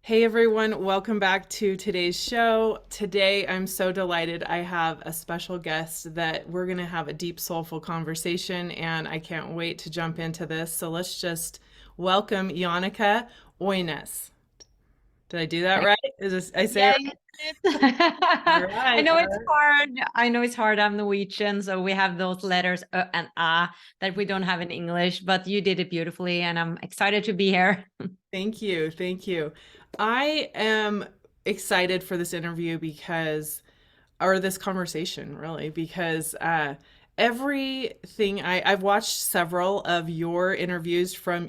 Hey everyone, welcome back to today's show. Today I'm so delighted I have a special guest that we're going to have a deep, soulful conversation, and I can't wait to jump into this. So let's just welcome Jannecke Oinaes. Did I do that Thank- right? Is this, I say it Yeah, you did. right? All I right, know all it's right. hard. I know it's hard. I'm Norwegian, so we have those letters and that we don't have in English, but you did it beautifully, and I'm excited to be here. Thank you. Thank you. I am excited for this interview because or this conversation really because everything I've watched several of your interviews from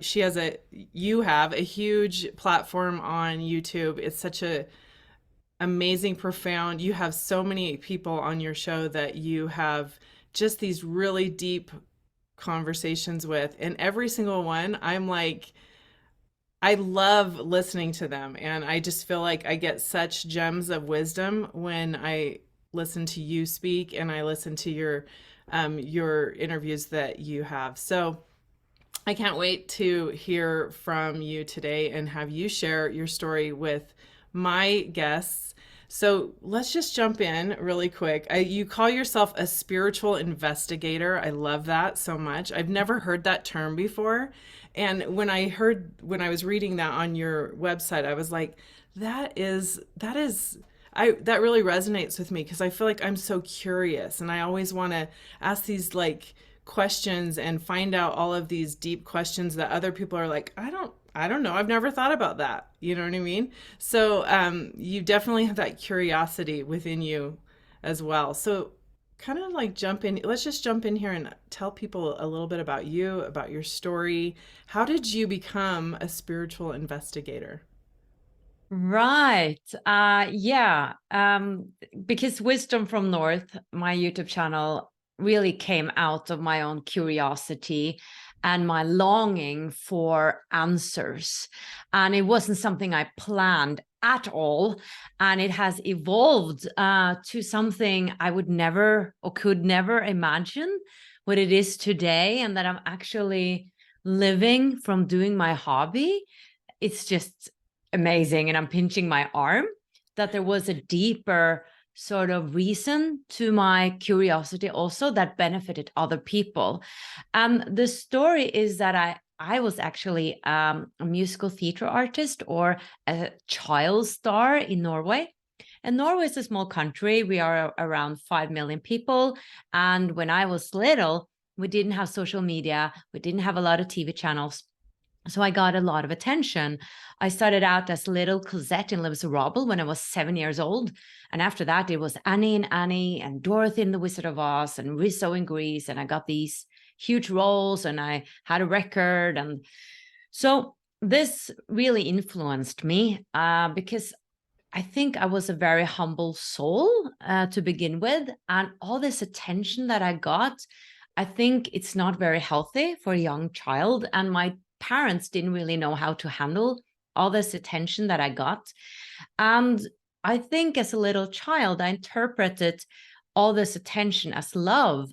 you have a huge platform on YouTube. It's such a amazing, profound. You have so many people on your show that you have just these really deep conversations with, and every single one I'm like, I love listening to them, and I just feel like I get such gems of wisdom when I listen to you speak and I listen to your interviews that you have. So I can't wait to hear from you today and have you share your story with my guests. So let's just jump in really quick. You call yourself a spiritual investigator. I love that so much. I've never heard that term before. And when I was reading that on your website, I was like, that really resonates with me because I feel like I'm so curious and I always want to ask these like questions and find out all of these deep questions that other people are like, I don't know. I've never thought about that. You know what I mean? So you definitely have that curiosity within you as well. So kind of like jump in. Let's just jump in here and tell people a little bit about you, about your story. How did you become a spiritual investigator? Right. Yeah. Because Wisdom from North, my YouTube channel, really came out of my own curiosity and my longing for answers. And it wasn't something I planned at all. And it has evolved to something I would never or could never imagine what it is today, and that I'm actually living from doing my hobby. It's just amazing. And I'm pinching my arm that there was a deeper sort of reason to my curiosity also that benefited other people. The story is that I was actually a musical theater artist or a child star in Norway. And Norway is a small country. We are around 5 million people. And when I was little, we didn't have social media. We didn't have a lot of TV channels. So I got a lot of attention. I started out as little Cosette in Les Miserables when I was 7 years old. And after that, it was Annie and Annie and Dorothy in The Wizard of Oz and Rizzo in Grease. And I got these huge roles and I had a record. And so this really influenced me because I think I was a very humble soul to begin with. And all this attention that I got, I think it's not very healthy for a young child. And my parents didn't really know how to handle all this attention that I got. And I think as a little child, I interpreted all this attention as love.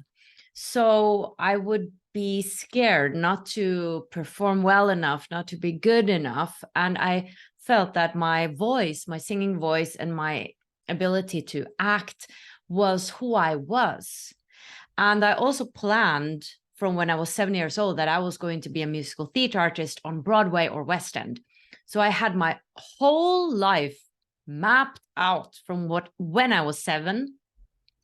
So I would be scared not to perform well enough, not to be good enough. And I felt that my voice, my singing voice, and my ability to act was who I was. And I also planned from when I was 7 years old that I was going to be a musical theater artist on Broadway or West End. So I had my whole life mapped out from when I was 7.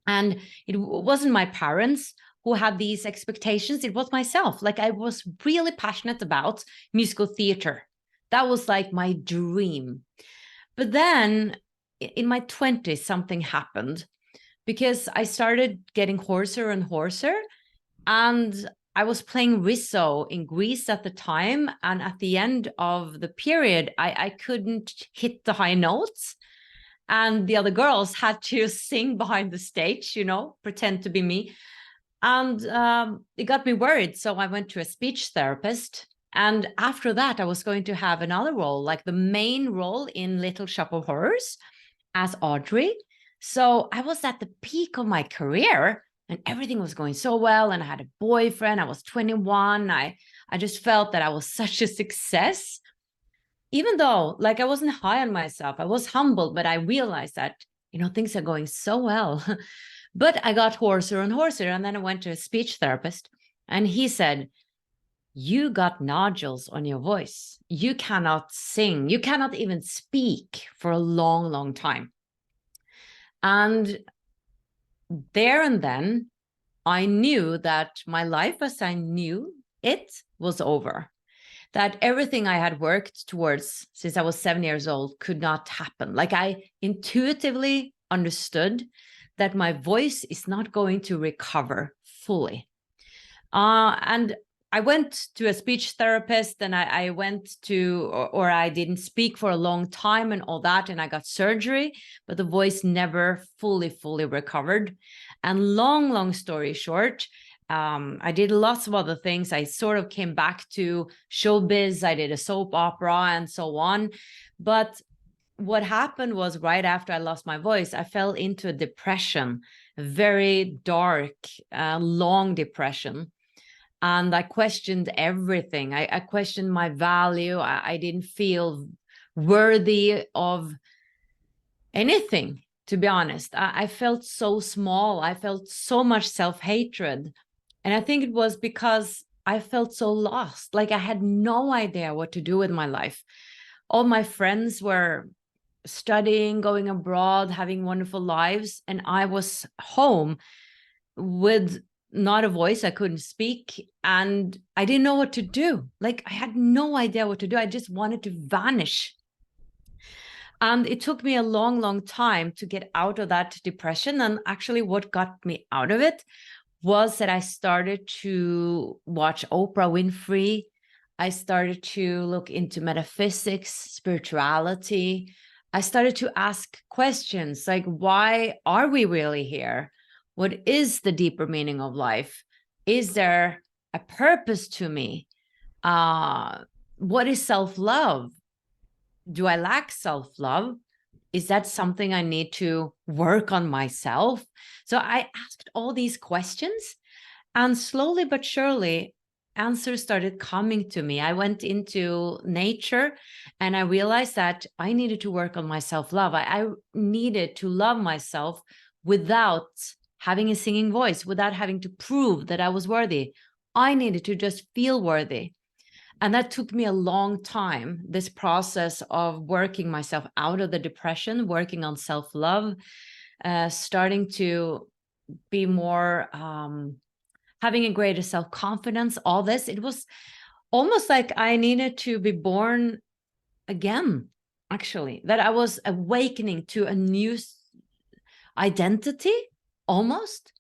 And it wasn't my parents who had these expectations, it was myself. Like I was really passionate about musical theater. That was like my dream. But then in my 20s, something happened because I started getting hoarser and hoarser. And I was playing Rizzo in Greece at the time. And at the end of the period, I couldn't hit the high notes. And the other girls had to sing behind the stage, pretend to be me. And it got me worried. So I went to a speech therapist. And after that, I was going to have another role, like the main role in Little Shop of Horrors as Audrey. So I was at the peak of my career and everything was going so well. And I had a boyfriend. I was 21. I just felt that I was such a success. even though like I wasn't high on myself, I was humbled, but I realized that, things are going so well. But I got hoarser and hoarser. And then I went to a speech therapist, and he said, you got nodules on your voice. You cannot sing. You cannot even speak for a long, long time. And there and then, I knew that my life as I knew it was over. That everything I had worked towards since I was 7 years old could not happen. Like I intuitively understood that my voice is not going to recover fully. And I went to a speech therapist, and I went to, or I didn't speak for a long time and all that, and I got surgery, but the voice never fully recovered. And long story short, I did lots of other things. I sort of came back to showbiz. I did a soap opera and so on. But what happened was right after I lost my voice, I fell into a depression, a very dark, long depression. And I questioned everything. I questioned my value. I didn't feel worthy of anything, to be honest. I felt so small. I felt so much self-hatred. And I think it was because I felt so lost. Like I had no idea what to do with my life. All my friends were studying, going abroad, having wonderful lives. And I was home with not a voice. I couldn't speak, and I didn't know what to do. Like I had no idea what to do. I just wanted to vanish. And it took me a long time to get out of that depression. And actually what got me out of it was that I started to watch Oprah Winfrey. I started to look into metaphysics, spirituality. I started to ask questions like, why are we really here? What is the deeper meaning of life? Is there a purpose to me? What is self-love? Do I lack self-love? Is that something I need to work on myself? So I asked all these questions, and slowly but surely, answers started coming to me. I went into nature, and I realized that I needed to work on my self-love. I needed to love myself without having a singing voice, without having to prove that I was worthy. I needed to just feel worthy. And that took me a long time, this process of working myself out of the depression, working on self-love, starting to be more, having a greater self-confidence, all this. It was almost like I needed to be born again, actually, that I was awakening to a new identity, almost.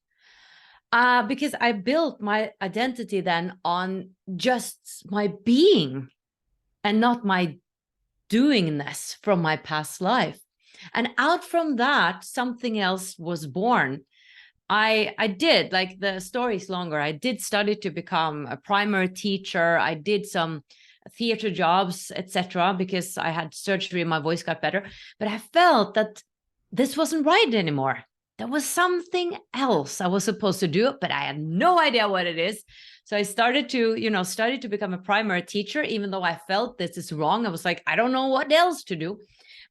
Because I built my identity then on just my being and not my doingness from my past life. And out from that, something else was born. I did, like the story's longer, I did study to become a primary teacher. I did some theater jobs, etc., because I had surgery and my voice got better. But I felt that this wasn't right anymore. There was something else I was supposed to do, but I had no idea what it is. So I started to, study to become a primary teacher, even though I felt this is wrong. I was like, I don't know what else to do.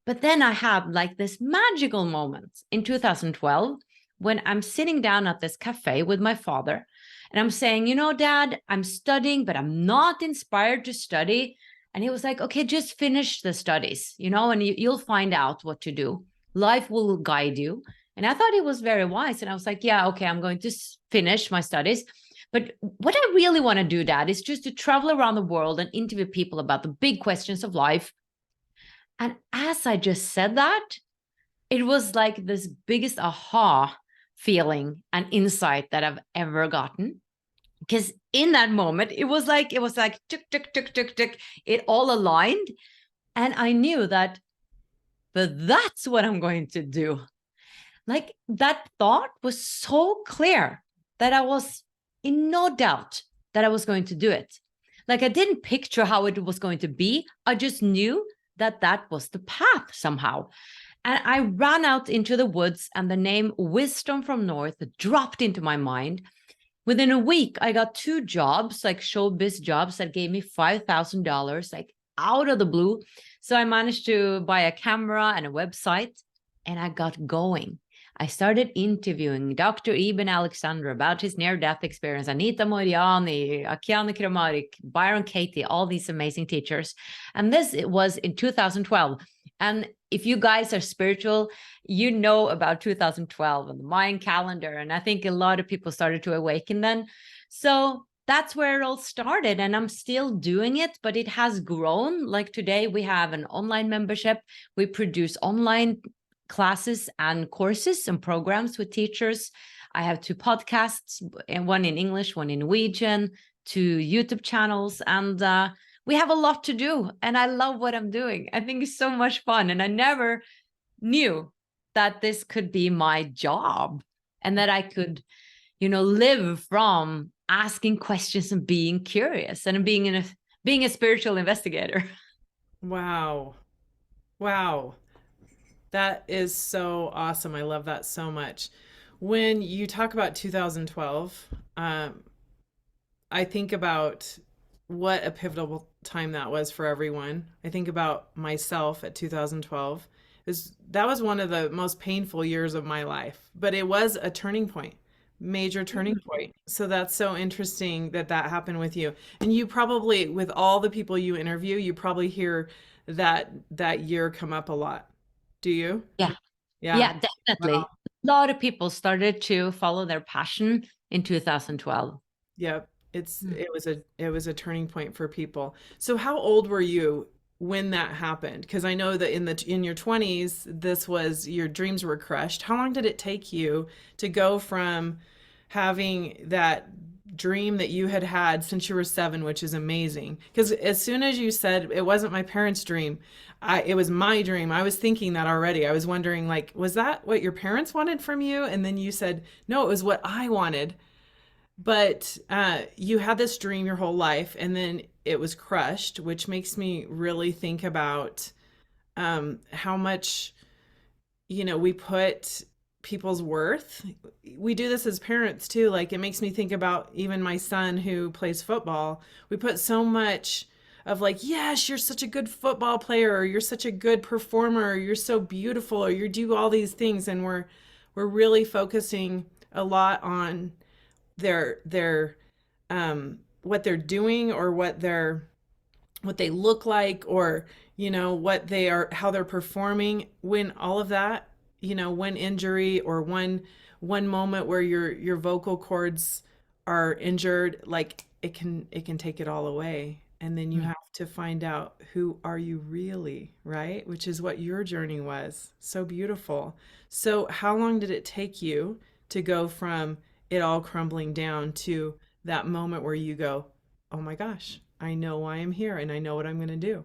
But then I had like this magical moment in 2012 when I'm sitting down at this cafe with my father, and I'm saying, Dad, I'm studying, but I'm not inspired to study. And he was like, okay, just finish the studies, and you'll find out what to do. Life will guide you. And I thought he was very wise. And I was like, yeah, okay, I'm going to finish my studies. But what I really want to do, Dad, is just to travel around the world and interview people about the big questions of life. And as I just said that, it was like this biggest aha feeling and insight that I've ever gotten. Because in that moment, it was like tick, tick, tick, tick, tick. It all aligned. And I knew that, but that's what I'm going to do. Like that thought was so clear that I was in no doubt that I was going to do it. Like I didn't picture how it was going to be. I just knew that that was the path somehow. And I ran out into the woods, and the name Wisdom from North dropped into my mind. Within a week, I got 2 jobs, like showbiz jobs that gave me $5,000, like out of the blue. So I managed to buy a camera and a website, and I got going. I started interviewing Dr. Ibn Alexander about his near-death experience, Anita Moriani, Akiane Kramarik, Byron Katie, all these amazing teachers. And this it was in 2012. And if you guys are spiritual, you know about 2012 and the Mayan calendar. And I think a lot of people started to awaken then. So that's where it all started. And I'm still doing it, but it has grown. Like today, we have an online membership. We produce online classes and courses and programs with teachers. I have 2 podcasts, and one in English, one in Norwegian, 2 YouTube channels, and we have a lot to do. And I love what I'm doing. I think it's so much fun. And I never knew that this could be my job and that I could, live from asking questions and being curious and being a spiritual investigator. Wow. Wow. That is so awesome. I love that so much. When you talk about 2012, I think about what a pivotal time that was for everyone. I think about myself at 2012. That was one of the most painful years of my life, but it was a turning point, major turning point. So that's so interesting that that happened with you. And you probably, with all the people you interview, you probably hear that year come up a lot. Do you? Yeah. Yeah. Yeah, Wow. definitely. A lot of people started to follow their passion in 2012. Yep. Mm. It was a turning point for people. So how old were you when that happened? Because I know that in your 20s, this was your dreams were crushed. How long did it take you to go from having that dream that you had had since you were 7, which is amazing? Because as soon as you said it wasn't my parents' dream, it was my dream. I was thinking that already. I was wondering, like, was that what your parents wanted from you? And then you said, no, it was what I wanted. But you had this dream your whole life, and then it was crushed, which makes me really think about how much, we put people's worth. We do this as parents too. Like, it makes me think about even my son who plays football. We put so much of, like, yes, you're such a good football player, or you're such a good performer, or you're so beautiful, or you do all these things, and we're really focusing a lot on their what they're doing, or what they look like, or what they are, how they're performing, when all of that, one injury or one moment where your vocal cords are injured, like, it can take it all away. And then you Mm. have to find out, who are you really, right? Which is what your journey was. So beautiful. So how long did it take you to go from it all crumbling down to that moment where you go, oh my gosh, I know why I'm here and I know what I'm going to do?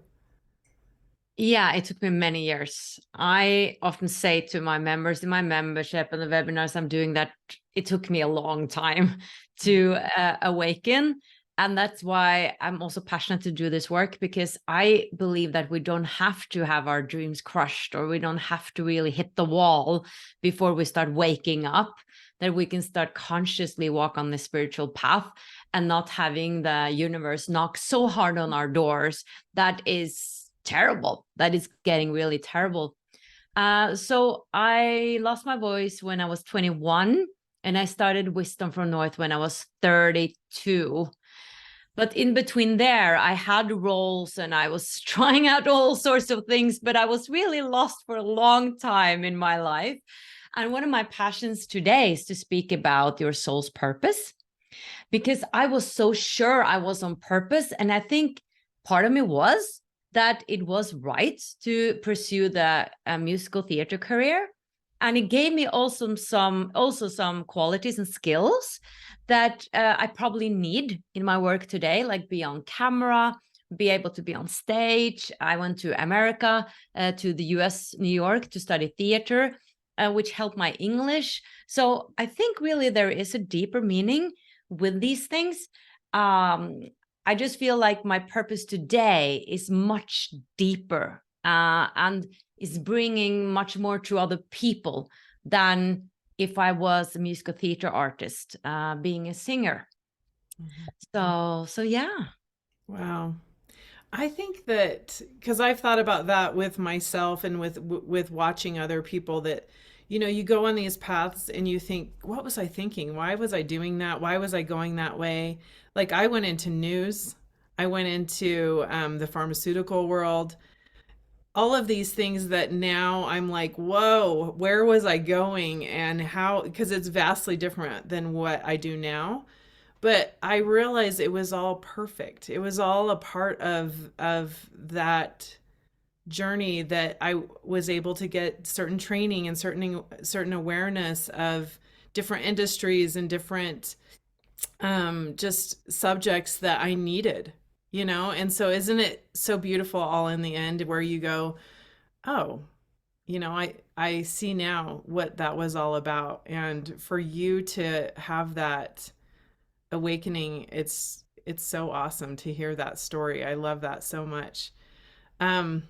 Yeah, it took me many years. I often say to my members in my membership and the webinars I'm doing that it took me a long time to awaken. And that's why I'm also passionate to do this work, because I believe that we don't have to have our dreams crushed, or we don't have to really hit the wall before we start waking up, that we can start consciously walk on the spiritual path and not having the universe knock so hard on our doors that is terrible, that is getting really terrible. So I lost my voice when I was 21, and I started Wisdom from North when I was 32. But in between there, I had roles and I was trying out all sorts of things, but I was really lost for a long time in my life. And one of my passions today is to speak about your soul's purpose, because I was so sure I was on purpose. And I think part of me was that it was right to pursue the musical theater career. And it gave me also some qualities and skills that I probably need in my work today, like be on camera, be able to be on stage. I went to America, to the US, New York, to study theater, which helped my English. So I think really there is a deeper meaning with these things. I just feel like my purpose today is much deeper, and is bringing much more to other people than if I was a musical theater artist, being a singer. Mhm. So yeah. Wow. I think that because I've thought about that with myself and with watching other people that you go on these paths and you think, what was I thinking? Why was I doing that? Why was I going that way? Like I went into news, I went into the pharmaceutical world, all of these things that now I'm like, whoa, where was I going and how? Because it's vastly different than what I do now. But I realized it was all perfect. It was all a part of that journey that I was able to get certain training and certain awareness of different industries and different just subjects that I needed, And so isn't it so beautiful all in the end where you go, oh, I see now what that was all about. And for you to have that awakening, it's so awesome to hear that story. I love that so much. um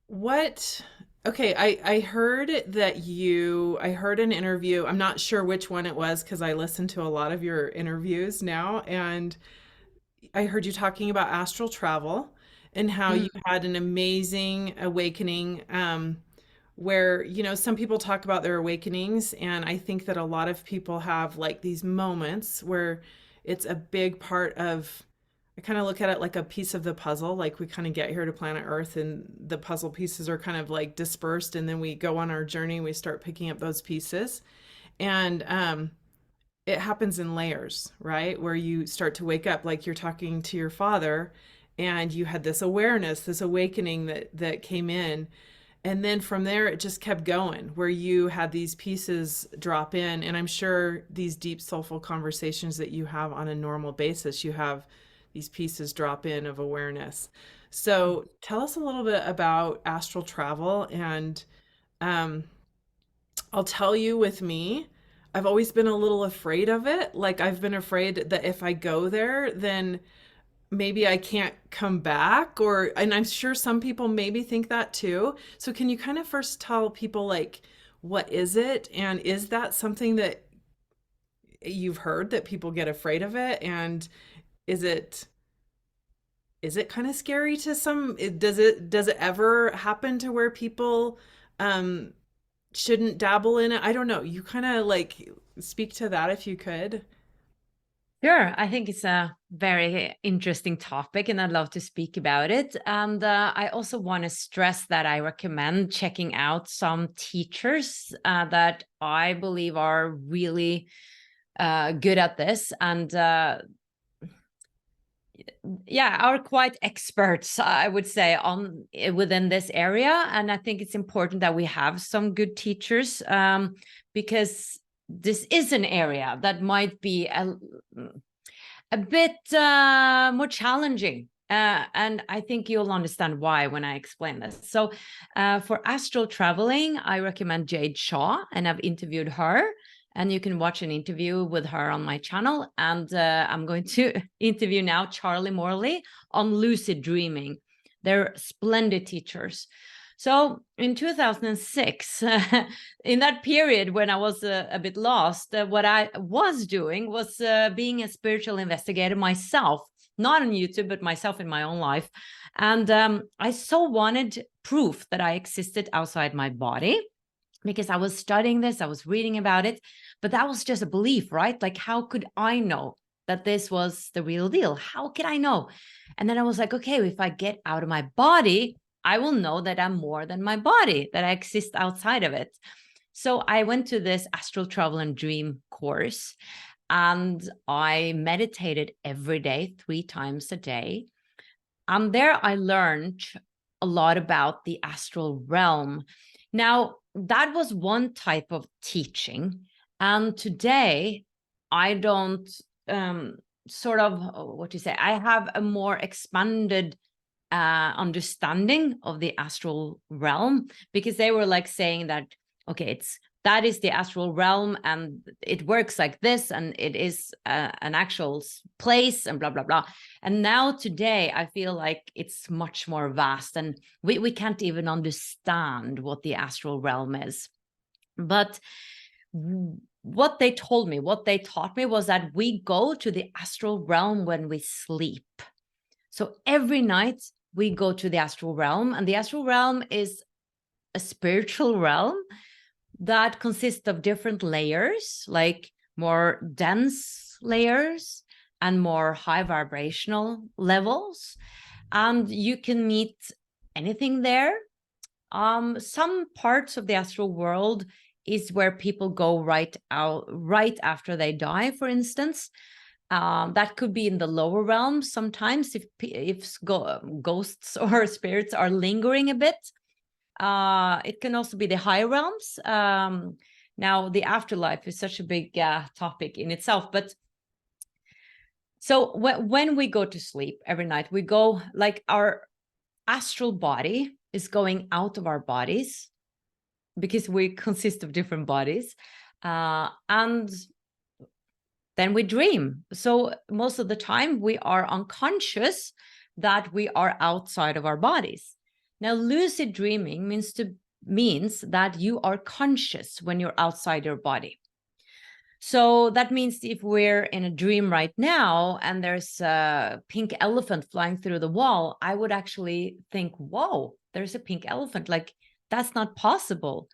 what Okay, I heard that I heard an interview. I'm not sure which one it was because I listened to a lot of your interviews now, and I heard you talking about astral travel and how you Mm. had an amazing awakening, where, some people talk about their awakenings, and I think that a lot of people have like these moments where it's a big part of, I kind of look at it like a piece of the puzzle. Like we kind of get here to planet Earth and the puzzle pieces are kind of like dispersed, and then we go on our journey and we start picking up those pieces. And it happens in layers, right? Where you start to wake up, like you're talking to your father, and you had this awareness, this awakening that came in, and then from there it just kept going, where you had these pieces drop in. And I'm sure these deep soulful conversations that you have on a normal basis, you have these pieces drop in of awareness. So tell us a little bit about astral travel. And um, I'll tell you, with me, I've always been a little afraid of it. Like I've been afraid that if I go there, then maybe I can't come back, or, and I'm sure some people maybe think that too. So can you kind of first tell people, like, what is it, and is that something that you've heard that people get afraid of it, and is it kind of scary to some? Does it ever happen to where people um shouldn't dabble in it? I don't know. You kind of like speak to that if you could. Sure, I think it's a very interesting topic and I'd love to speak about it. And I also want to stress that I recommend checking out some teachers that I believe are really good at this and yeah, are quite experts, I would say, on within this area. And I think it's important that we have some good teachers because this is an area that might be a bit more challenging. And I think you'll understand why when I explain this. So for astral traveling, I recommend Jade Shaw, and I've interviewed her. And you can watch an interview with her on my channel. And I'm going to interview now Charlie Morley on lucid dreaming. They're splendid teachers. So in 2006, in that period when I was a bit lost, what I was doing was being a spiritual investigator myself, not on YouTube, but myself in my own life. And I so wanted proof that I existed outside my body because I was studying this, I was reading about it, but that was just a belief, right? Like, how could I know that this was the real deal? How could I know? And then I was like, okay, if I get out of my body, I will know that I'm more than my body, that I exist outside of it. So I went to this astral travel and dream course and I meditated every day, 3 times a day. And there I learned a lot about the astral realm. Now, that was one type of teaching. And today, I don't sort of, what do you say, I have a more expanded understanding of the astral realm because they were like saying that, okay, that is the astral realm and it works like this and it is an actual place and blah blah blah. And now today I feel like it's much more vast and we can't even understand what the astral realm is. But what they told me, what they taught me was that we go to the astral realm when we sleep. So every night we go to the astral realm, and the astral realm is a spiritual realm that consists of different layers, like more dense layers and more high vibrational levels. And you can meet anything there. Some parts of the astral world is where people go right after they die, for instance. That could be in the lower realms sometimes if ghosts or spirits are lingering a bit. It can also be the higher realms. Now, the afterlife is such a big topic in itself. But so when we go to sleep every night, we go like our astral body is going out of our bodies because we consist of different bodies. And then we dream. So most of the time we are unconscious that we are outside of our bodies. Now, lucid dreaming means that you are conscious when you're outside your body. So that means if we're in a dream right now and there's a pink elephant flying through the wall, I would actually think, whoa, there's a pink elephant. Like, that's not possible.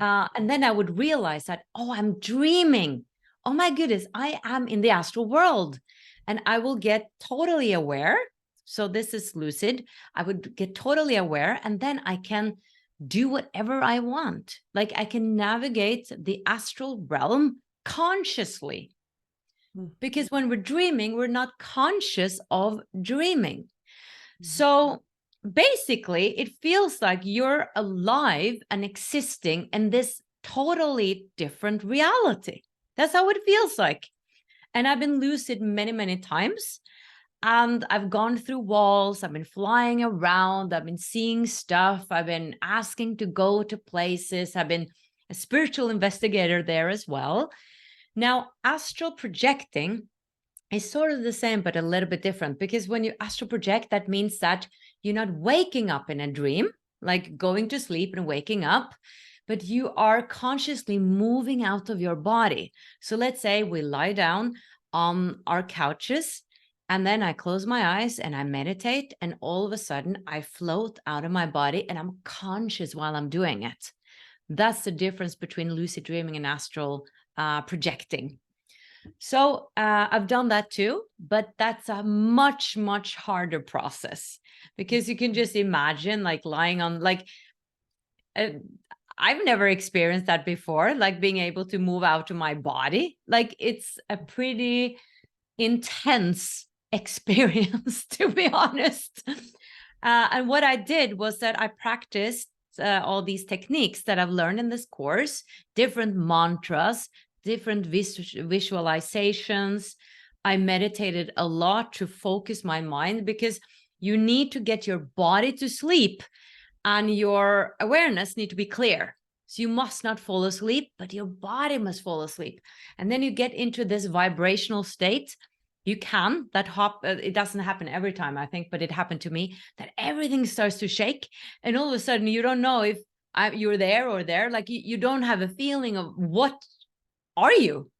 And then I would realize that, oh, I'm dreaming. Oh my goodness, I am in the astral world. And I will get totally aware. So this is lucid. I would get totally aware, and then I can do whatever I want. Like, I can navigate the astral realm consciously. Because when we're dreaming, we're not conscious of dreaming. So basically, it feels like you're alive and existing in this totally different reality. That's how it feels like. And I've been lucid many, many times. And I've gone through walls. I've been flying around. I've been seeing stuff. I've been asking to go to places. I've been a spiritual investigator there as well. Now, astral projecting is sort of the same, but a little bit different, because when you astral project, that means that you're not waking up in a dream, like going to sleep and waking up, but you are consciously moving out of your body. So let's say we lie down on our couches, and then I close my eyes and I meditate, and all of a sudden I float out of my body and I'm conscious while I'm doing it. That's the difference between lucid dreaming and astral projecting. So I've done that too, but that's a much, much harder process, because you can just imagine like lying on, like, I've never experienced that before, like being able to move out of my body. Like, it's a pretty intense experience, to be honest. And what I did was that I practiced all these techniques that I've learned in this course, different mantras, different visualizations. I meditated a lot to focus my mind, because you need to get your body to sleep and your awareness need to be clear. So you must not fall asleep, but your body must fall asleep. And then you get into this vibrational state. You can, it doesn't happen every time, I think, but it happened to me, that everything starts to shake. And all of a sudden, you don't know if you're there or there. Like, you don't have a feeling of what are you?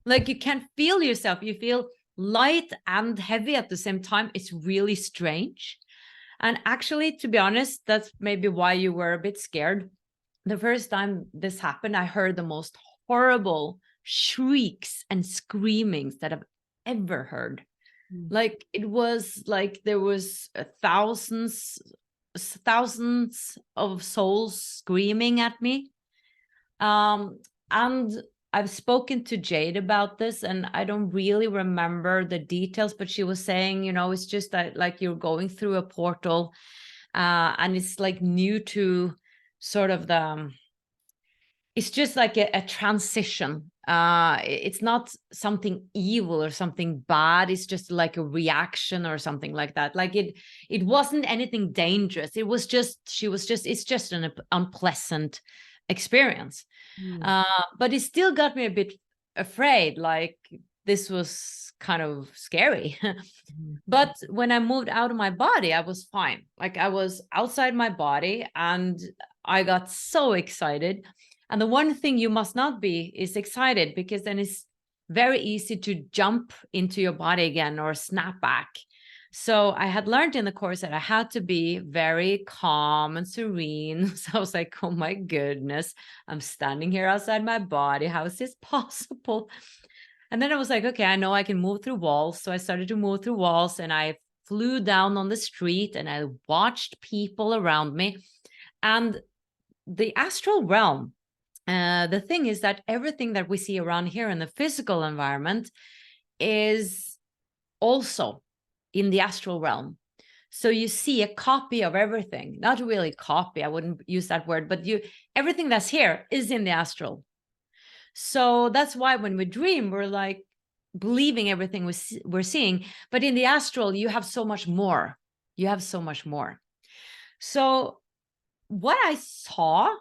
Like, you can't feel yourself. You feel light and heavy at the same time. It's really strange. And actually, to be honest, that's maybe why you were a bit scared. The first time this happened, I heard the most horrible shrieks and screamings that I've ever heard. Like, it was like there was thousands of souls screaming at me. And I've spoken to Jade about this, and I don't really remember the details, but she was saying, it's just that, like, you're going through a portal, and it's like new to sort of it's just like a transition. It's not something evil or something bad. It's just like a reaction or something like that. Like, it wasn't anything dangerous. It's just an unpleasant experience. But it still got me a bit afraid. Like, this was kind of scary. But when I moved out of my body, I was fine. Like, I was outside my body and I got so excited. And the one thing you must not be is excited, because then it's very easy to jump into your body again or snap back. So I had learned in the course that I had to be very calm and serene. So I was like, oh my goodness, I'm standing here outside my body. How is this possible? And then I was like, okay, I know I can move through walls. So I started to move through walls, and I flew down on the street and I watched people around me. And the astral realm, the thing is that everything that we see around here in the physical environment is also in the astral realm. So you see a copy of everything, not really copy, I wouldn't use that word, but everything that's here is in the astral. So that's why when we dream, we're like believing everything we're seeing, but in the astral, you have so much more. You have so much more. So what I saw,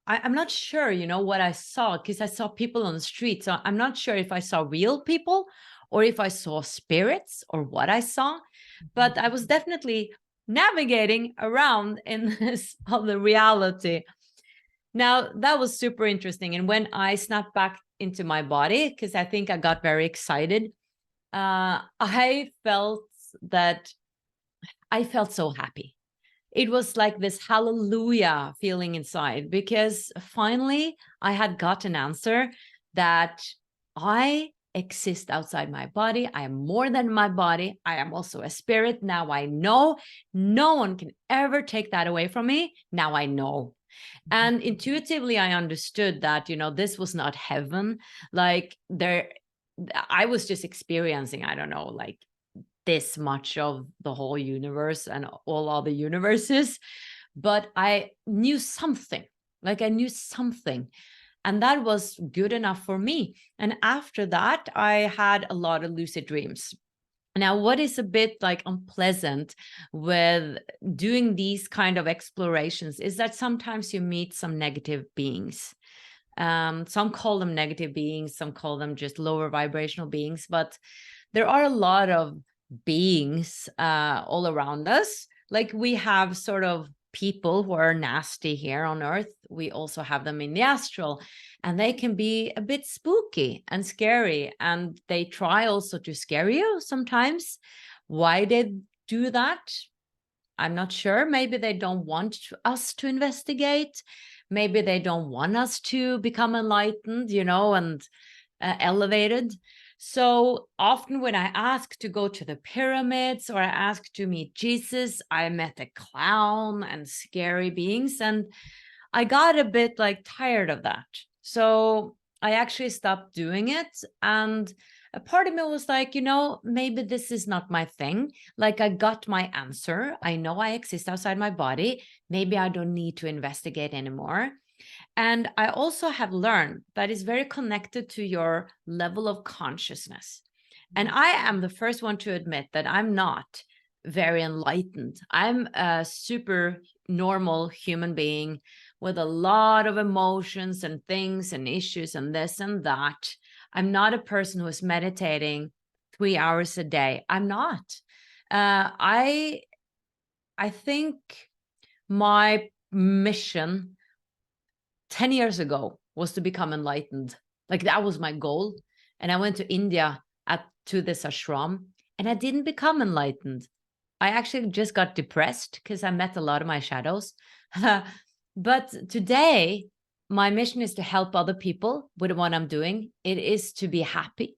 I'm not sure, what I saw, because I saw people on the street. So I'm not sure if I saw real people or if I saw spirits or what I saw, but I was definitely navigating around in this other reality. Now, that was super interesting. And when I snapped back into my body, because I think I got very excited, I felt so happy. It was like this hallelujah feeling inside, because finally I had got an answer that I exist outside my body. I am more than my body. I am also a spirit. Now I know. No one can ever take that away from me. Now I know. And intuitively, I understood that, this was not heaven. Like I was just experiencing, I don't know, like this much of the whole universe and all other universes. But I knew something, and that was good enough for me. And after that, I had a lot of lucid dreams. Now, what is a bit like unpleasant with doing these kind of explorations is that sometimes you meet some negative beings. Some call them negative beings, some call them just lower vibrational beings, but there are a lot of beings all around us. Like, we have sort of people who are nasty here on Earth. We also have them in the astral, and they can be a bit spooky and scary, and they try also to scare you sometimes. Why they do that, I'm not sure. Maybe they don't want us to investigate. Maybe they don't want us to become enlightened, and elevated. So often when I ask to go to the pyramids or I ask to meet Jesus, I met a clown and scary beings, and I got a bit like tired of that. So I actually stopped doing it. And a part of me was like, maybe this is not my thing. Like, I got my answer. I know I exist outside my body. Maybe I don't need to investigate anymore. And I also have learned that it's very connected to your level of consciousness. And I am the first one to admit that I'm not very enlightened. I'm a super normal human being with a lot of emotions and things and issues and this and that. I'm not a person who is meditating 3 hours a day. I'm not. I think my mission 10 years ago was to become enlightened. Like, that was my goal. And I went to India to this ashram, and I didn't become enlightened. I actually just got depressed because I met a lot of my shadows. But today, my mission is to help other people with what I'm doing. It is to be happy.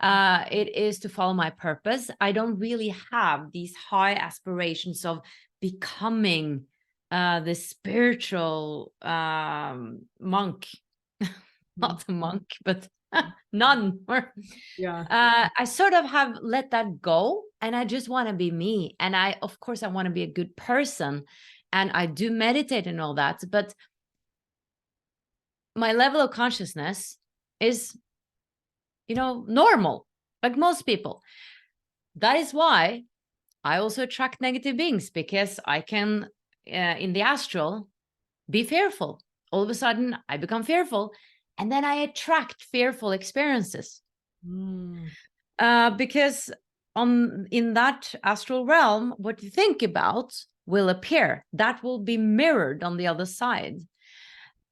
It is to follow my purpose. I don't really have these high aspirations of becoming the spiritual monk, not a monk, but nun. Yeah. I sort of have let that go, and I just want to be me. And of course, I want to be a good person, and I do meditate and all that. But my level of consciousness is, normal, like most people. That is why I also attract negative beings, because I can, in the astral, be fearful. All of a sudden, I become fearful, and then I attract fearful experiences. Mm. Because in that astral realm, what you think about will appear. That will be mirrored on the other side.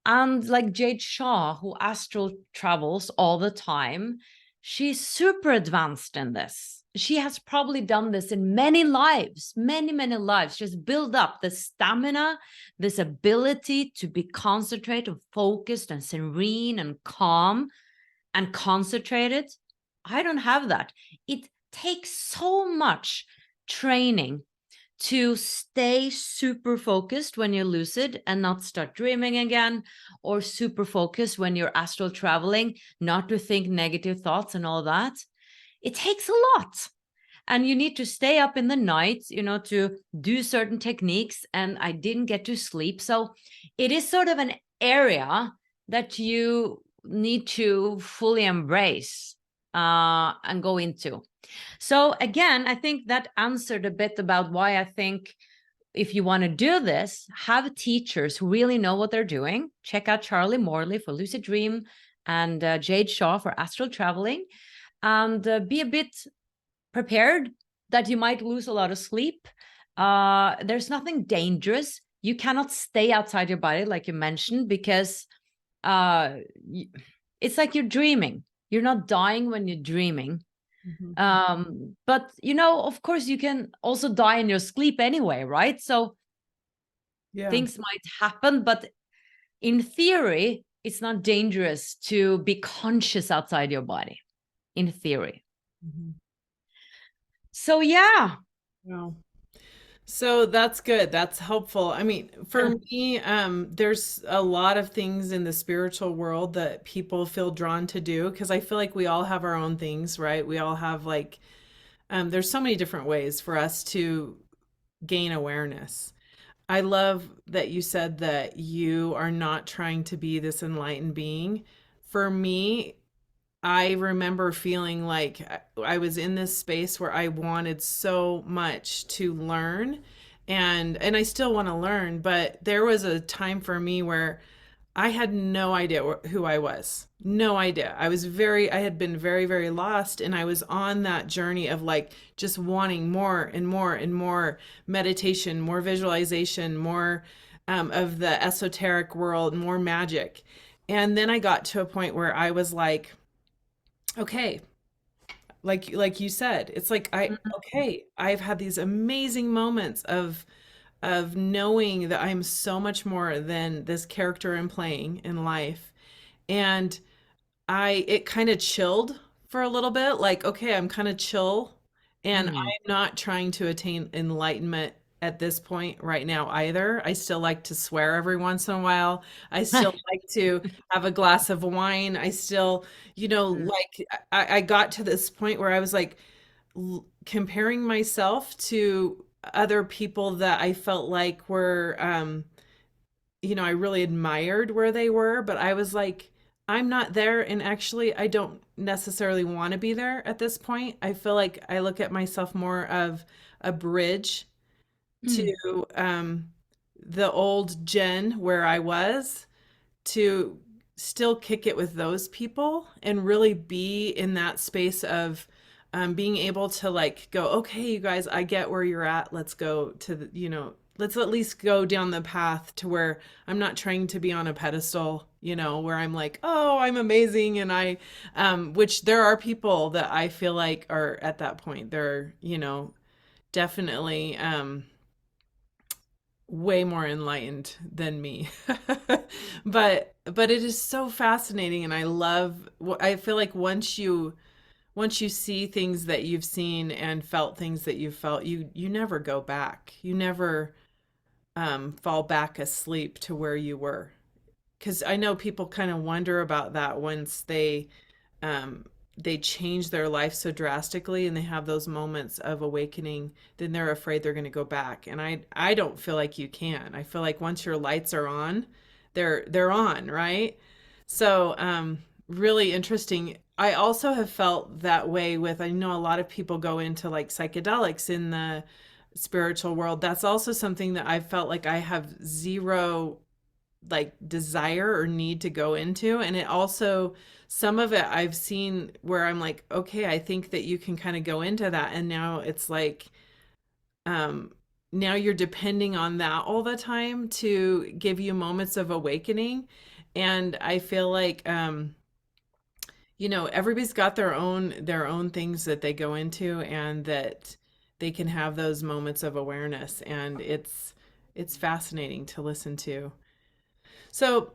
And like Jade Shaw, who astral travels all the time, she's super advanced in this. she has probably done this in many lives, many lives, just build up the stamina, this ability to be concentrated, focused, and serene and calm and concentrated. I don't have that. It takes so much training to stay super focused when you're lucid and not start dreaming again, or super focused when you're astral traveling, not to think negative thoughts and all that. It takes a lot. And you need to stay up in the night, to do certain techniques. And I didn't get to sleep. So it is sort of an area that you need to fully embrace and go into. So again, I think that answered a bit about why I think if you want to do this, have teachers who really know what they're doing. Check out Charlie Morley for Lucid Dream and Jade Shaw for Astral Traveling, and be a bit prepared that you might lose a lot of sleep. There's nothing dangerous. You cannot stay outside your body, like you mentioned, because it's like you're dreaming. You're not dying when you're dreaming. But of course you can also die in your sleep anyway, right? So Yeah. things might happen, but in theory it's not dangerous to be conscious outside your body, in theory. Mhm. So yeah. Wow. So that's good. That's helpful. I mean, for me, there's a lot of things in the spiritual world that people feel drawn to do because I feel like we all have our own things, right? We all have like, there's so many different ways for us to gain awareness. I love that you said that you are not trying to be this enlightened being. For me, I remember feeling like I was in this space where I wanted so much to learn and I still want to learn, but there was a time for me where I had no idea who I was. No idea. I had been very, very lost. And I was on that journey of like just wanting more and more and more meditation, more visualization, more of the esoteric world, more magic. And then I got to a point where I was like, okay, like you said, it's like okay, I've had these amazing moments of knowing that I'm so much more than this character I'm playing in life. And it kind of chilled for a little bit, like, okay, I'm kind of chill and Mm. I'm not trying to attain enlightenment at this point right now either. I still like to swear every once in a while. I still like to have a glass of wine. I still, Mm. like I got to this point where I was like comparing myself to other people that I felt like were I really admired where they were, but I was like, I'm not there. And actually, I don't necessarily want to be there at this point. I feel like I look at myself more of a bridge Mm. to the old Jen where I was to still kick it with those people and really be in that space of being able to like go, okay, you guys, I get where you're at. Let's go to let's at least go down the path to where I'm not trying to be on a pedestal, where I'm like, oh, I'm amazing. And which there are people that I feel like are at that point. They're, definitely, way more enlightened than me. But it is so fascinating and I feel like once you see things that you've seen and felt things that you've felt, you never go back. You never fall back asleep to where you were. Because I know people kind of wonder about that once um, they change their life so drastically and they have those moments of awakening, then they're afraid they're going to go back. And I don't feel like you can. I feel like once your lights are on, they're on, right? So really interesting. I also have felt that way with, I know a lot of people go into like psychedelics in the spiritual world. That's also something that I felt like I have zero like desire or need to go into. And it also, some of it I've seen where I'm like, okay, I think that you can kind of go into that. And now it's like, um, now you're depending on that all the time to give you moments of awakening. And I feel like, everybody's got their own things that they go into, and that they can have those moments of awareness, and it's fascinating to listen to. So,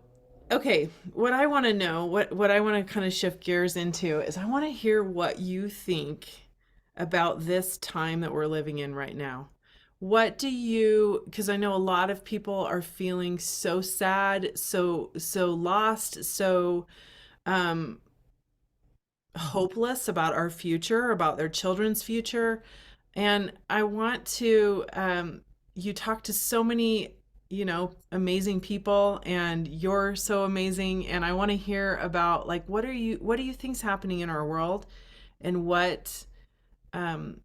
okay, what I want to know, what I want to kind of shift gears into is I want to hear what you think about this time that we're living in right now. What do you, because I know a lot of people are feeling so sad, so lost, so um hopeless about our future, about their children's future. And I want to, you talk to so many, amazing people, and you're so amazing. And I want to hear about, like, what do you think's happening in our world, and um,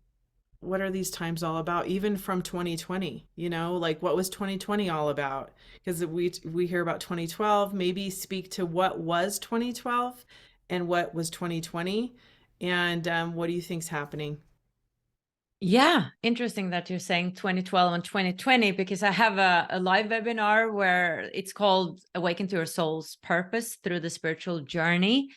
what are these times all about, even from 2020, like what was 2020 all about? Because we hear about 2012, maybe speak to what was 2012 and what was 2020, and what do you think's happening? Yeah, interesting that you're saying 2012 and 2020, because I have a live webinar where it's called Awaken to Your Soul's Purpose Through the Spiritual Journey.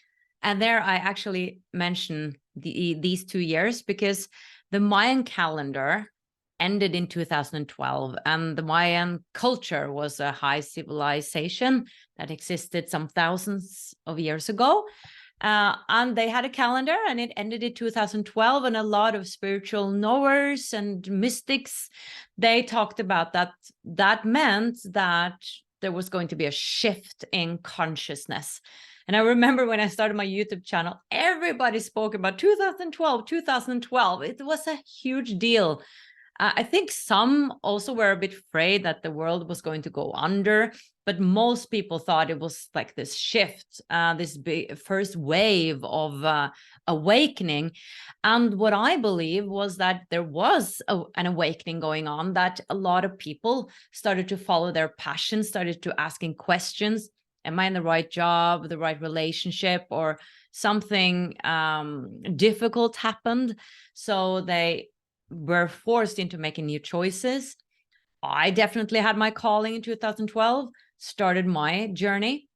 And there I actually mention these 2 years, because the Mayan calendar ended in 2012, and the Mayan culture was a high civilization that existed some thousands of years ago. And they had a calendar, and it ended in 2012. And a lot of spiritual knowers and mystics, they talked about that. That meant that there was going to be a shift in consciousness. And I remember when I started my YouTube channel, everybody spoke about 2012, 2012. It was a huge deal. I think some also were a bit afraid that the world was going to go under, but most people thought it was like this shift, this big first wave of awakening. And what I believe was that there was an awakening going on, that a lot of people started to follow their passion, started to asking questions. Am I in the right job, the right relationship, or something difficult happened? So they were forced into making new choices. I definitely had my calling in 2012, started my journey.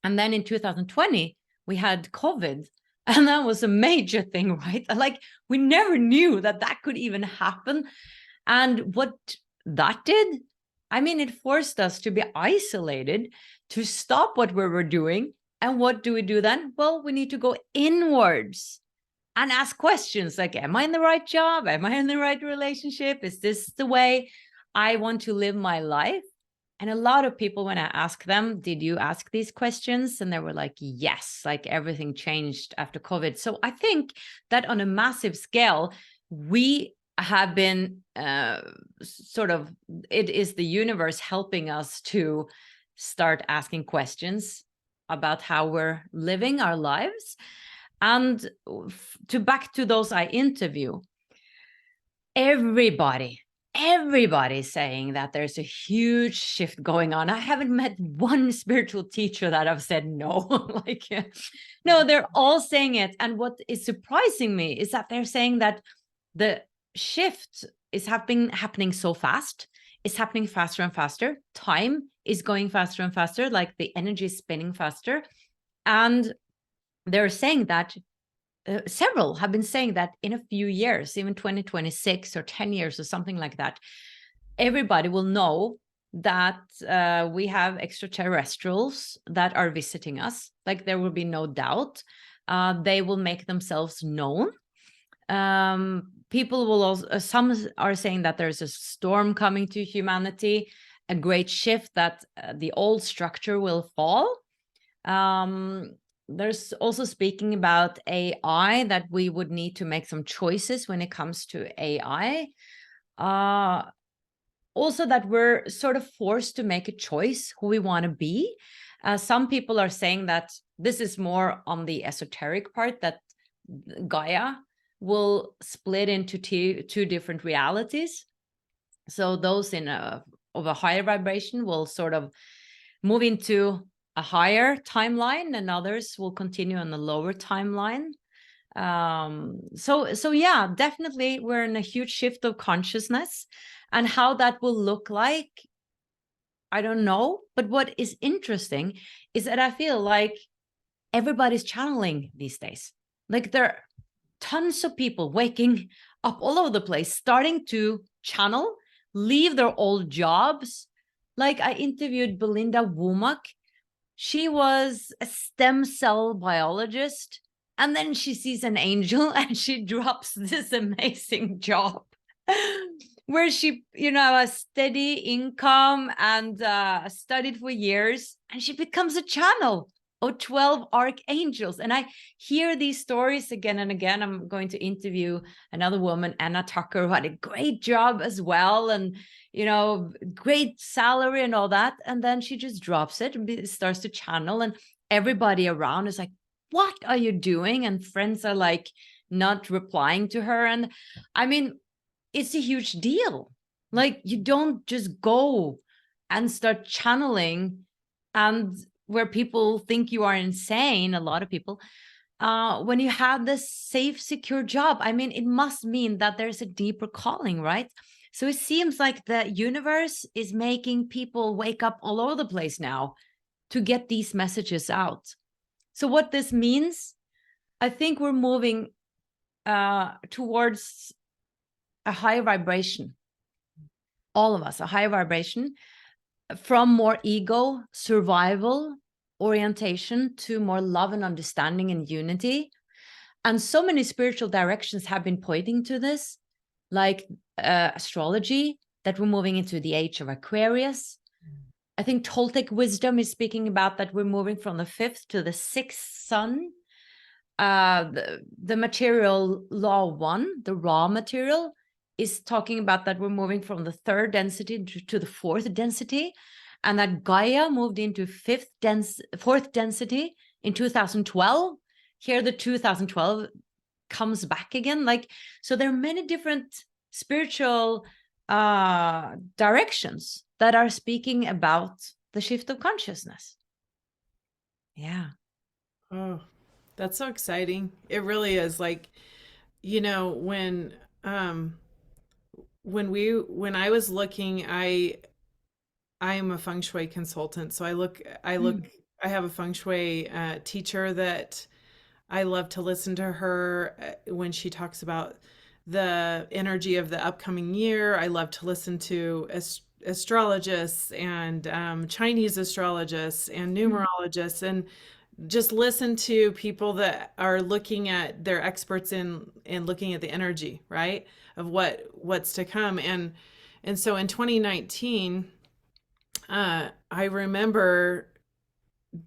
And then in 2020, we had COVID. And that was a major thing, right? Like, we never knew that that could even happen. And what that did, I mean, it forced us to be isolated, to stop what we were doing. And what do we do then? Well, we need to go inwards and ask questions like, am I in the right job? Am I in the right relationship? Is this the way I want to live my life? And a lot of people, when I ask them, did you ask these questions? And they were like, yes, like everything changed after COVID. So I think that on a massive scale, we have been sort of, it is the universe helping us to start asking questions about how we're living our lives. And to back to those I interview, everybody's saying that there's a huge shift going on. I haven't met one spiritual teacher that I've said no. Like, no, they're all saying it. And what is surprising me is that they're saying that the shift is happening so fast. It's happening faster and faster. Time is going faster and faster, like the energy is spinning faster. And they're saying that several have been saying that in a few years, even 2026 or 10 years or something like that, everybody will know that we have extraterrestrials that are visiting us. Like, there will be no doubt. They will make themselves known. People will also, some are saying that there's a storm coming to humanity, a great shift, that the old structure will fall. There's also speaking about AI, that we would need to make some choices when it comes to AI. Also that we're sort of forced to make a choice who we want to be. Some people are saying that this is more on the esoteric part, that Gaia will split into two different realities. So those of a higher vibration will sort of move into a higher timeline, and others will continue on the lower timeline. So yeah, definitely we're in a huge shift of consciousness, and how that will look like, I don't know. But what is interesting is that I feel like everybody's channeling these days. Like there are tons of people waking up all over the place, starting to channel, leave their old jobs. Like I interviewed Belinda Womack. She was a stem cell biologist, and then she sees an angel and she drops this amazing job where she, a steady income and studied for years, and she becomes a channel of 12 archangels. And I hear these stories again and again. I'm going to interview another woman, Anna Tucker, who had a great job as well, and great salary and all that. And then she just drops it and starts to channel, and everybody around is like, what are you doing? And friends are like not replying to her. And I mean, it's a huge deal. Like you don't just go and start channeling, and where people think you are insane, a lot of people, when you have this safe, secure job. I mean, it must mean that there's a deeper calling, right? So it seems like the universe is making people wake up all over the place now to get these messages out. So what this means, I think we're moving towards a higher vibration. All of us, a higher vibration, from more ego, survival orientation to more love and understanding and unity. And so many spiritual directions have been pointing to this, like astrology, that we're moving into the age of Aquarius. I think Toltec wisdom is speaking about that we're moving from the fifth to the sixth sun. The material law one, the raw material, is talking about that we're moving from the third density to the fourth density, and that Gaia moved into fourth density in 2012. Here, the 2012 comes back again. Like, so there are many different spiritual directions that are speaking about the shift of consciousness. Yeah. Oh, that's so exciting. It really is. Like, when I was looking, I am a feng shui consultant. So Mm. I have a feng shui teacher that I love to listen to her when she talks about the energy of the upcoming year. I love to listen to astrologists and Chinese astrologists and Mm. numerologists, and just listen to people that are looking at, they're experts in looking at the energy, right? Of what's to come. And so in 2019, I remember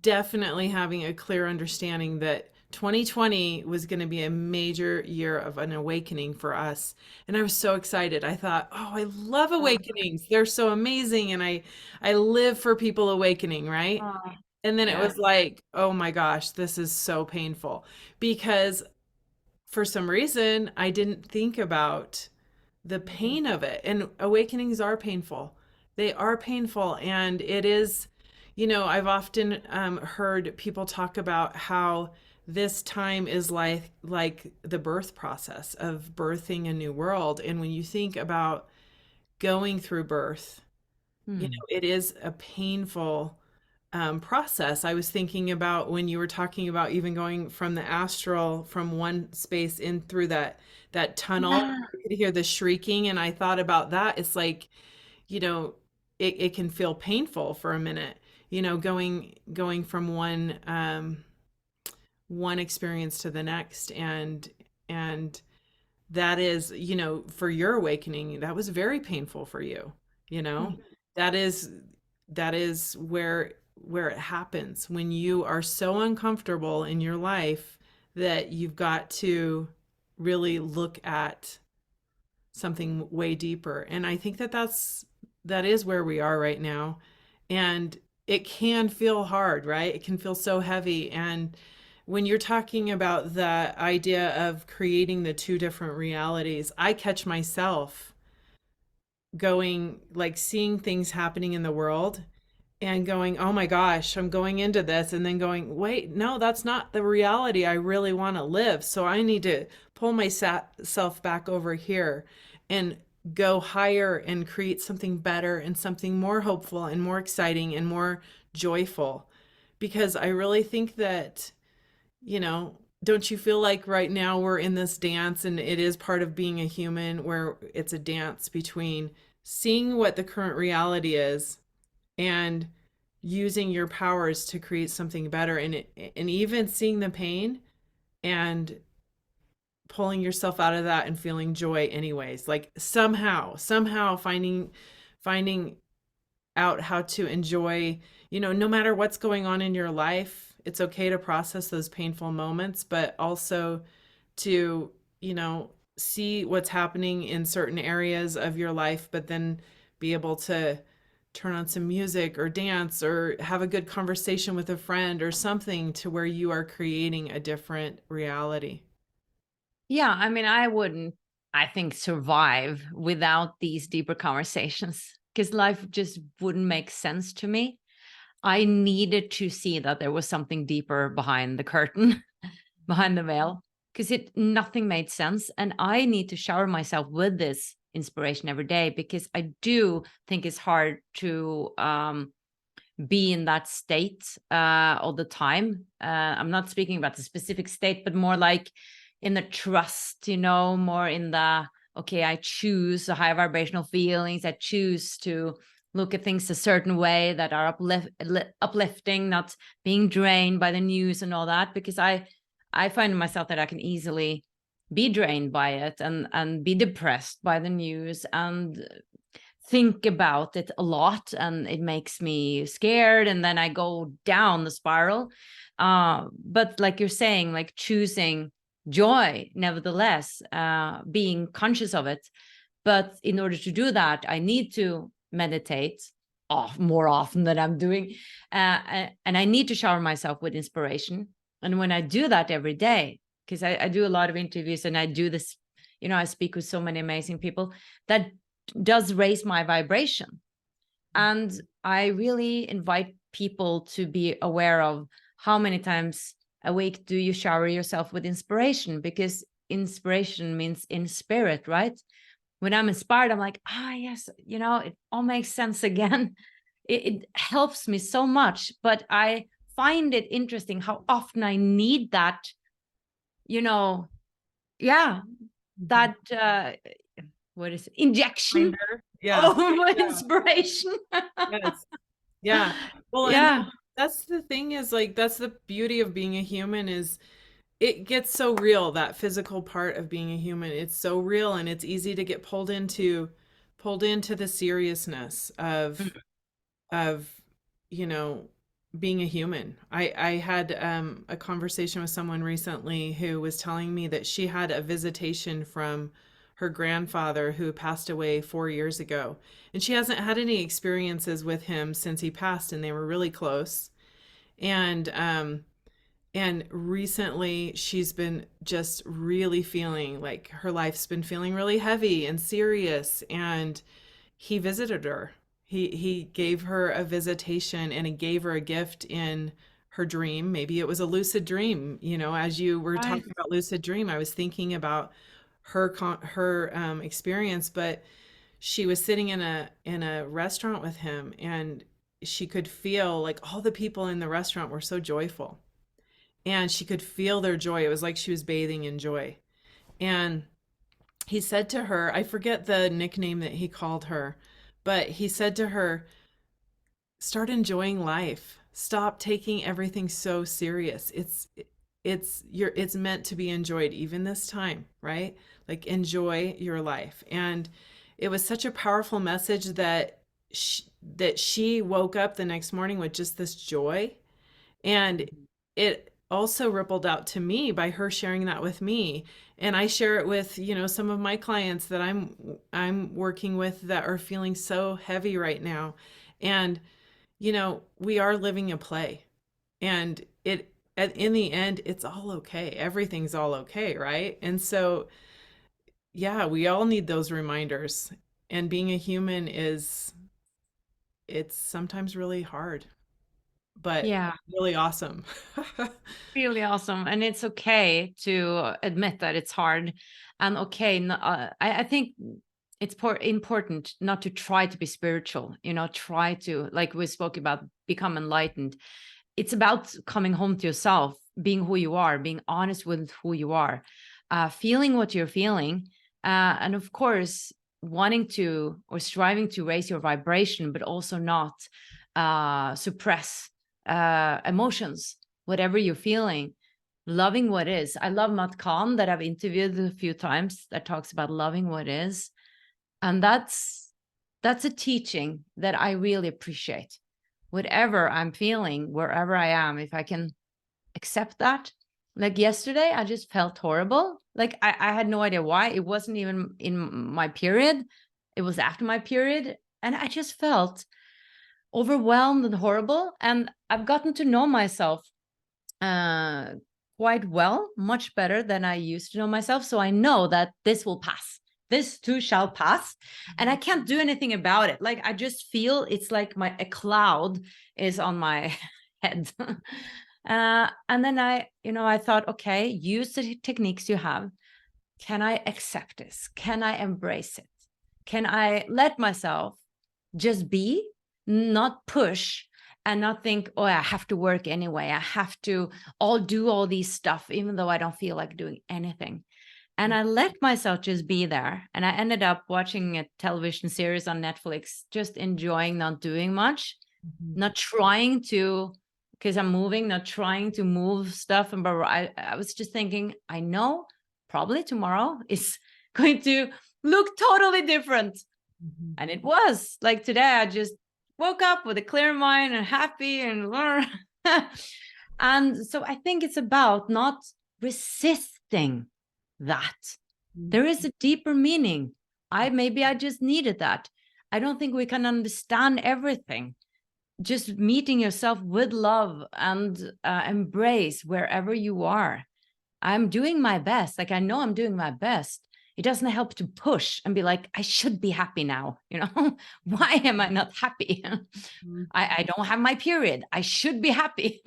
definitely having a clear understanding that 2020 was going to be a major year of an awakening for us. And I was so excited. I thought, oh, I love awakenings. They're so amazing. And I live for people awakening, right? Oh, And then it yeah. was like, oh my gosh, this is so painful, because for some reason I didn't think about the pain of it. And awakenings are painful. They are painful. And it is, I've often heard people talk about how this time is like the birth process of birthing a new world. And when you think about going through birth, Hmm. it is a painful process. I was thinking about when you were talking about even going from the astral, from one space in through that tunnel. Yeah. You could hear the shrieking, and I thought about that. It's like, you know, it can feel painful for a minute, going from one experience to the next, and that is, for your awakening, that was very painful for you, you know. Mm. That is where it happens, when you are so uncomfortable in your life that you've got to really look at something way deeper. And I think that is where we are right now. And it can feel hard, right? It can feel so heavy. And when you're talking about the idea of creating the two different realities, I catch myself going, like, seeing things happening in the world and going, oh my gosh, I'm going into this, and then going, wait, no, that's not the reality I really want to live. So I need to pull myself back over here and go higher and create something better and something more hopeful and more exciting and more joyful. Because I really think that you know, don't you feel like right now we're in this dance and it is part of being a human where it's a dance between seeing what the current reality is and using your powers to create something better, and even seeing the pain and pulling yourself out of that and feeling joy anyways, like somehow finding out how to enjoy, no matter what's going on in your life, it's okay to process those painful moments, but also to, see what's happening in certain areas of your life, but then be able to turn on some music or dance or have a good conversation with a friend or something to where you are creating a different reality. Yeah, I mean, I wouldn't, I think, survive without these deeper conversations because life just wouldn't make sense to me. I needed to see that there was something deeper behind the curtain, behind the veil, because it nothing made sense. And I need to shower myself with this inspiration every day because I do think it's hard to be in that state all the time. I'm not speaking about the specific state, but more like in the trust, more in the, okay, I choose the high vibrational feelings. I choose to look at things a certain way that are uplifting, not being drained by the news and all that, because I find myself that I can easily be drained by it and be depressed by the news and think about it a lot, and it makes me scared, and then I go down the spiral. But like you're saying, like choosing joy nevertheless, being conscious of it. But in order to do that, I need to meditate more often than I'm doing, and I need to shower myself with inspiration. And when I do that every day, because I do a lot of interviews and I do this, I speak with so many amazing people, that does raise my vibration. And I really invite people to be aware of how many times a week do you shower yourself with inspiration, because inspiration means in spirit, right? When I'm inspired, I'm like, yes, it all makes sense again. It helps me so much, but I find it interesting how often I need that, you know, yeah, Mhm. that what is it? Injection Reminder. Yeah. of Yeah. inspiration. Yes. Yeah. Well, and Yeah. that's the thing, is like that's the beauty of being a human, is it gets so real, that physical part of being a human. It's so real, and it's easy to get pulled into the seriousness of you know being a human. I had a conversation with someone recently who was telling me that she had a visitation from her grandfather who passed away 4 years ago, and she hasn't had any experiences with him since he passed, and they were really close. And recently she's been just really feeling like her life's been feeling really heavy and serious, and he visited her. He gave her a visitation, and he gave her a gift in her dream. Maybe it was a lucid dream. As you were Right. talking about lucid dream, I was thinking about her experience. But she was sitting in a restaurant with him, and she could feel like all the people in the restaurant were so joyful, and she could feel their joy. It was like she was bathing in joy. And he said to her, I forget the nickname that he called her, but he said to her, start enjoying life. Stop taking everything so serious. It's meant to be enjoyed even this time, right? Like enjoy your life. And it was such a powerful message that she woke up the next morning with just this joy. And it also rippled out to me by her sharing that with me. And I share it with, some of my clients that I'm working with that are feeling so heavy right now. And, we are living a play. And in the end, it's all okay. Everything's all okay, right? And so, yeah, we all need those reminders. And being a human it's sometimes really hard, but Yeah. really awesome. Really awesome. And it's okay to admit that it's hard. And okay, I think it's important not to try to be spiritual, try to, like we spoke about, become enlightened. It's about coming home to yourself being who you are, being honest with who you are, feeling what you're feeling, and of course wanting to or striving to raise your vibration, but also not suppress emotions, whatever you're feeling, loving what is. I love Matt Kahn, that I've interviewed a few times, that talks about loving what is. And that's a teaching that I really appreciate. Whatever I'm feeling, wherever I am, if I can accept that. Like yesterday, I just felt horrible. Like I had no idea why. It wasn't even in my period. It was after my period. And I just felt overwhelmed and horrible. And I've gotten to know myself quite well, much better than I used to know myself. So I know that this will pass. This too shall pass. And I can't do anything about it. Like I just feel it's like a cloud is on my head. And then I thought, okay, use the techniques you have. Can I accept this? Can I embrace it? Can I let myself just be, not push, and not think, oh, I have to work anyway. I have to do all these stuff, even though I don't feel like doing anything. And I let myself just be there. And I ended up watching a television series on Netflix, just enjoying not doing much, not trying to, because I'm moving, not trying to move stuff. And I was just thinking, I know probably tomorrow is going to look totally different. And it was like today, I just woke up with a clear mind and happy and and so I think it's about not resisting that. There is a deeper meaning. Maybe I just needed that. I don't think we can understand everything. Just meeting yourself with love and embrace wherever you are. I'm doing my best. Like I know I'm doing my best. It doesn't help to push and be like, I should be happy now. Why am I not happy? I don't have my period. I should be happy.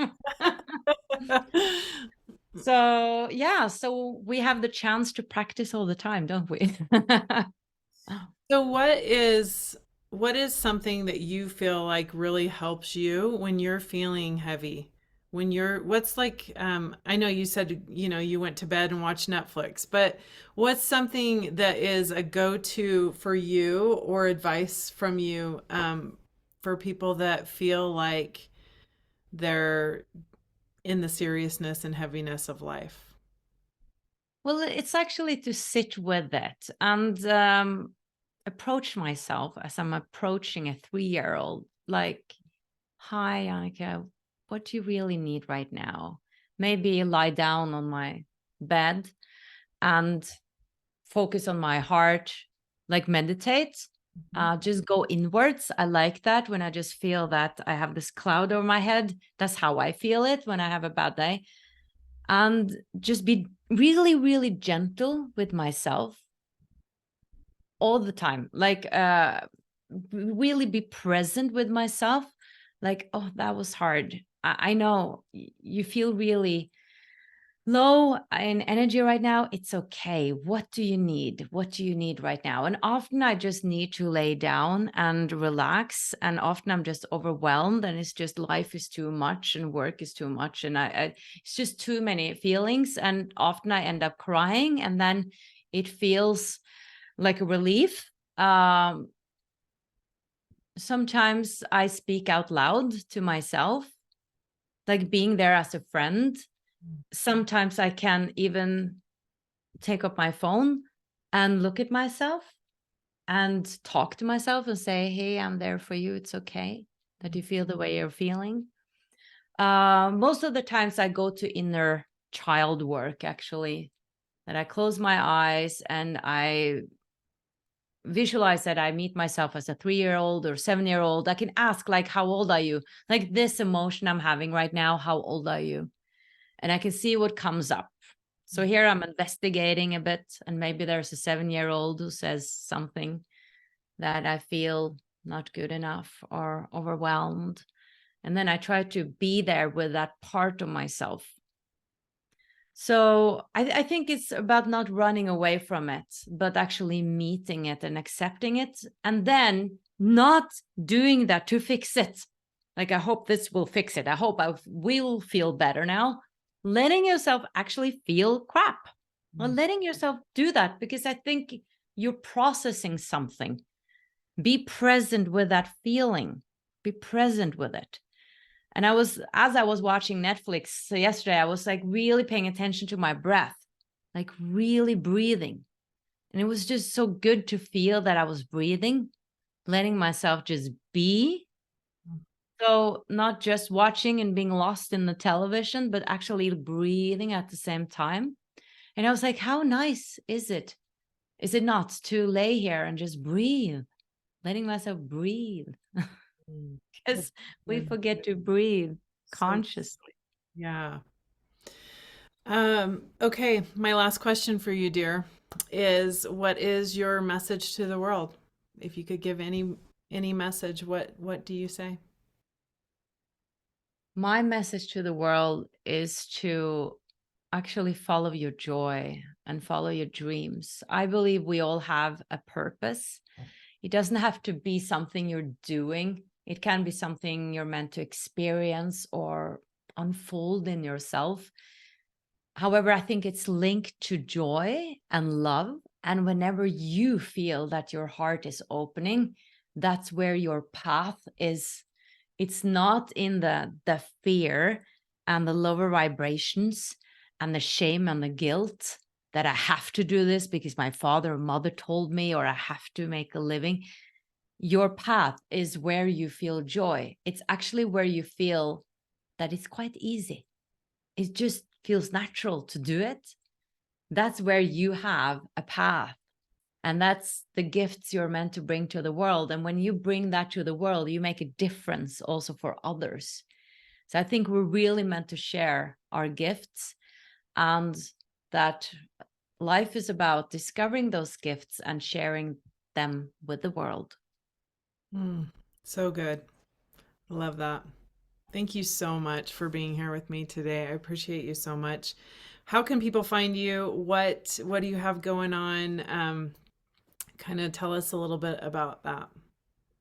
So yeah, so we have the chance to practice all the time, don't we? So what is something that you feel like really helps you when you're feeling heavy? What's like, I know you said, you went to bed and watched Netflix, but what's something that is a go-to for you or advice from you, for people that feel like they're in the seriousness and heaviness of life? Well, it's actually to sit with it and approach myself as I'm approaching a 3-year-old. Like, hi, Jannecke, what do you really need right now? Maybe lie down on my bed and focus on my heart, like meditate. Just go inwards. I like that when I just feel that I have this cloud over my head. That's how I feel it when I have a bad day. And just be really, really gentle with myself all the time. Like really be present with myself. Like, oh, that was hard. I know you feel really low in energy right now. It's okay. What do you need? What do you need right now? And often I just need to lay down and relax. And often I'm just overwhelmed and it's just life is too much and work is too much. And it's just too many feelings. And often I end up crying and then it feels like a relief. Sometimes I speak out loud to myself, like being there as a friend. Sometimes I can even take up my phone and look at myself and talk to myself and say, hey, I'm there for you. It's okay that you feel the way you're feeling. Most of the times I go to inner child work, actually, that I close my eyes and I visualize that I meet myself as a 3-year-old or 7-year-old. I can ask, like, how old are you? Like this emotion I'm having right now, how old are you? And I can see what comes up. So here I'm investigating a bit, and maybe there's a 7-year-old who says something that I feel not good enough or overwhelmed. And then I try to be there with that part of myself. So I think it's about not running away from it, but actually meeting it and accepting it, and then not doing that to fix it. Like, I hope this will fix it. I hope I will feel better now. letting yourself actually feel crap, or letting yourself do that, because I think you're processing something. Be present with that feeling, be present with it. And as I was watching Netflix yesterday, I was like really paying attention to my breath, like really breathing. And it was just so good to feel that I was breathing, letting myself just be. So not just watching and being lost in the television, but actually breathing at the same time. And I was like, how nice is it? Is it not to lay here and just breathe, letting myself breathe? Mm. That's Because we good. forget to breathe So, consciously. yeah. Okay, my last question for you, dear, is what is your message to the world? If you could give any message, what do you say? My message to the world is to actually follow your joy and follow your dreams. I believe we all have a purpose. It doesn't have to be something you're doing, it can be something you're meant to experience or unfold in yourself. However, I think it's linked to joy and love. And whenever you feel that your heart is opening, that's where your path is. It's not in the fear and the lower vibrations and the shame and the guilt that I have to do this because my father or mother told me, or I have to make a living. Your path is where you feel joy. It's actually where you feel that it's quite easy. It just feels natural to do it. That's where you have a path. And that's the gifts you're meant to bring to the world. And when you bring that to the world, you make a difference also for others. So I think we're really meant to share our gifts, and that life is about discovering those gifts and sharing them with the world. Mm, so good. Love that. Thank you so much for being here with me today. I appreciate you so much. How can people find you? What do you have going on? Kind of tell us a little bit about that.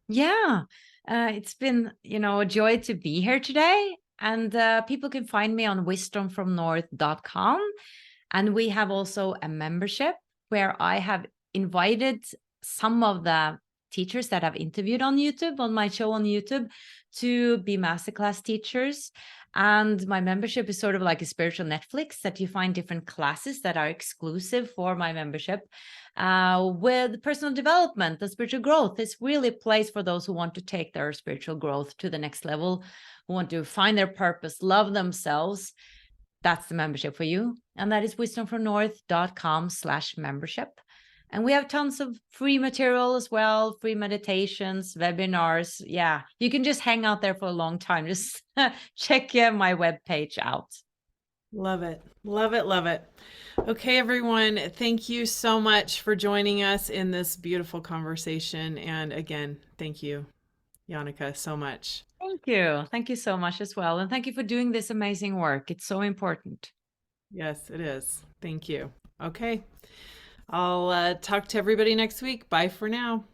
Yeah, it's been, a joy to be here today. And people can find me on wisdomfromnorth.com. And we have also a membership where I have invited some of the teachers that I've interviewed on YouTube, on my show on YouTube, to be masterclass teachers. And my membership is sort of like a spiritual Netflix, that you find different classes that are exclusive for my membership. With personal development and spiritual growth, it's really a place for those who want to take their spiritual growth to the next level, who want to find their purpose, love themselves. That's the membership for you. And that is wisdomfromnorth.com/membership. And we have tons of free material as well, free meditations, webinars. Yeah, you can just hang out there for a long time. Just check my webpage out. Love it. Love it. Love it. Okay, everyone. Thank you so much for joining us in this beautiful conversation. And again, thank you, Jannecke, so much. Thank you. Thank you so much as well. And thank you for doing this amazing work. It's so important. Yes, it is. Thank you. Okay. I'll talk to everybody next week. Bye for now.